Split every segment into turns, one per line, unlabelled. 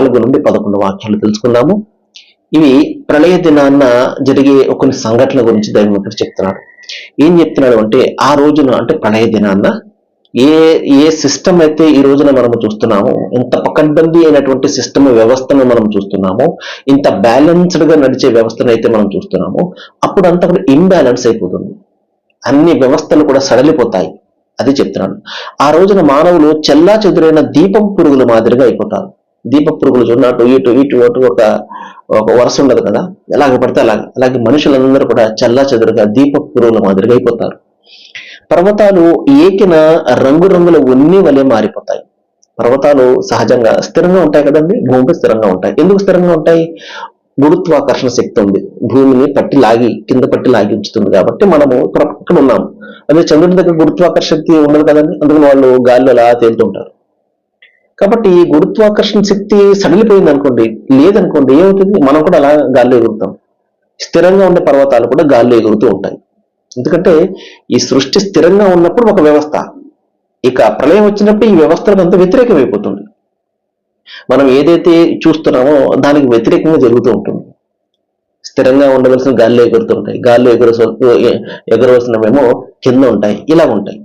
4 నుండి 11 వాక్యాలు తెలుసుకుందాము. ఇవి ప్రళయ దినాన్న జరిగే కొన్ని సంఘటనల గురించి దైవముఖుడు చెప్తున్నాడు. ఏం చెప్తున్నాడు అంటే, ఆ రోజున అంటే ప్రళయ దినాన్న ఏ ఏ సిస్టమ్ అయితే ఈ రోజున మనము చూస్తున్నామో, ఇంత పకడ్బందీ అయినటువంటి సిస్టమ్ వ్యవస్థను మనం చూస్తున్నామో, ఇంత బ్యాలెన్స్డ్ గా నడిచే వ్యవస్థను అయితే మనం చూస్తున్నామో, అప్పుడు అంతా కూడా ఇంబ్యాలెన్స్ అయిపోతుంది. అన్ని వ్యవస్థలు కూడా సడలిపోతాయి. అది చెప్తున్నాను. ఆ రోజున మానవులు చెల్లా చెదురైన దీపం పురుగుల మాదిరిగా అయిపోతారు. దీప పురుగులు చూడనట్టు ఇటు ఒక వరుస ఉండదు కదా, ఎలాగ పడితే అలాగే మనుషులందరూ కూడా చెల్లా చెదురుగా దీప పురుగుల మాదిరిగా అయిపోతారు. పర్వతాలు ఏకిన రంగురంగుల ఉన్ని వలె మారిపోతాయి. పర్వతాలు సహజంగా స్థిరంగా ఉంటాయి కదండి, భూమిపై స్థిరంగా ఉంటాయి. ఎందుకు స్థిరంగా ఉంటాయి? గురుత్వాకర్షణ శక్తి ఉంది, భూమిని కింద పట్టి లాగి ఉంచుతుంది. కాబట్టి మనము ఇక్కడ ఉన్నాము. అదే చంద్రుడి దగ్గర గురుత్వాకర్షణ శక్తి ఉండదు కదండి, అందుకని వాళ్ళు గాలిలో అలా తేలుతుంటారు. కాబట్టి గురుత్వాకర్షణ శక్తి సడలిపోయింది అనుకోండి, లేదనుకోండి, ఏమవుతుంది? మనం కూడా అలా గాల్లో ఎగురుతాం. స్థిరంగా ఉండే పర్వతాలు కూడా గాల్లో ఎగురుతూ ఉంటాయి. ఎందుకంటే ఈ సృష్టి స్థిరంగా ఉన్నప్పుడు ఒక వ్యవస్థ, ఇక ప్రళయం వచ్చినప్పుడు ఈ వ్యవస్థలకు అంతా వ్యతిరేకమైపోతుంది. మనం ఏదైతే చూస్తున్నామో దానికి వ్యతిరేకంగా జరుగుతూ ఉంటుంది. స్థిరంగా ఉండవలసిన గాల్లో ఎగురుతుంటాయి, గాల్లో ఎగరవలసినవేమో కింద ఉంటాయి, ఇలా ఉంటాయి.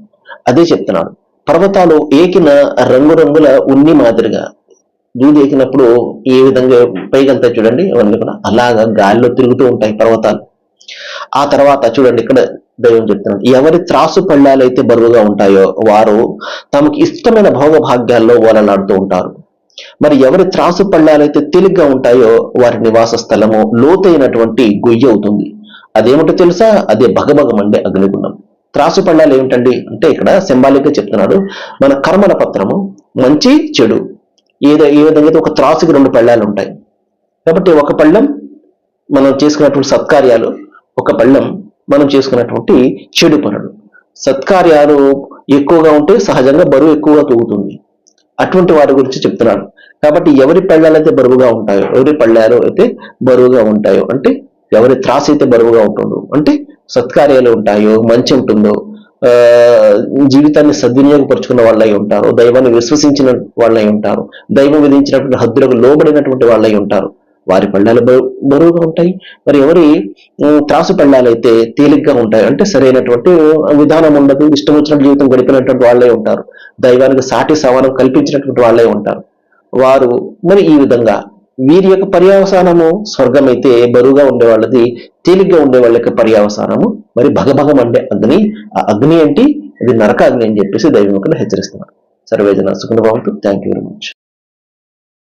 అదే చెప్తున్నాడు. పర్వతాలు ఏకిన రంగురంగుల ఉన్ని మాదిరిగా, దూది ఏకినప్పుడు ఏ విధంగా పైకంతా చూడండి, అవన్నీ కూడా అలాగా గాల్లో తిరుగుతూ ఉంటాయి పర్వతాలు. ఆ తర్వాత చూడండి, ఇక్కడ దైవం చెప్తున్నాడు, ఎవరి త్రాసు పళ్ళాలైతే బరువుగా ఉంటాయో వారు తమకు ఇష్టమైన భోగభాగ్యాల్లో ఓలలాడుతూ ఉంటారు. మరి ఎవరి త్రాసు పళ్ళాలైతే తేలిగ్గా ఉంటాయో వారి నివాస స్థలము లోతైనటువంటి గొయ్యి అవుతుంది. అదేమిటో తెలుసా? అదే భగభగమండే అగ్నిగుండం. త్రాసు పళ్ళాలు ఏమిటండి అంటే, ఇక్కడ సింబాలిక్ గా చెప్తున్నాడు, మన కర్మల పత్రము మంచి చెడు ఏ విధంగా అయితే ఒక త్రాసుకి 2 పళ్ళాలు ఉంటాయి. కాబట్టి ఒక పళ్ళెం మనం చేసుకున్నటువంటి సత్కార్యాలు, ఒక పళ్ళెం మనం చేసుకున్నటువంటి చెడు పనులు. సత్కార్యాలు ఎక్కువగా ఉంటే సహజంగా బరువు ఎక్కువగా తూగుతుంది. అటువంటి వారి గురించి చెప్తున్నాడు. కాబట్టి ఎవరి పళ్ళాలు అయితే బరువుగా ఉంటాయో, ఎవరి పళ్ళాలు అయితే బరువుగా ఉంటాయో అంటే, ఎవరి త్రాసు అయితే బరువుగా ఉంటుందో అంటే సత్కార్యాలు ఉంటాయో, మంచి ఉంటుందో, జీవితాన్ని సద్వినియోగపరుచుకున్న వాళ్ళై ఉంటారు, దైవాన్ని విశ్వసించిన వాళ్ళై ఉంటారు, దైవం విధించినటువంటి హద్దులకు లోబడినటువంటి వాళ్ళై ఉంటారు, వారి పళ్ళాలు బరువుగా ఉంటాయి. మరి ఎవరి త్రాసు పళ్ళాలైతే తేలిగ్గా ఉంటాయి అంటే సరైనటువంటి విధానం ఉండదు, ఇష్టం వచ్చినట్టు జీవితం గడిపినటువంటి వాళ్ళే ఉంటారు, దైవానికి సాటి సమానం కల్పించినటువంటి వాళ్ళే ఉంటారు వారు. మరి ఈ విధంగా వీరి యొక్క పర్యావసానము స్వర్గం అయితే బరువుగా ఉండే వాళ్ళది, తేలిగ్గా ఉండే వాళ్ళ యొక్క పర్యావసానము మరి భగభగం అంటే అగ్ని. ఆ అగ్ని ఏంటి? అది నరక అగ్ని అని చెప్పేసి దైవం హెచ్చరిస్తున్నారు. సర్వేజన సుఖినో భవంతు. Thank you very much.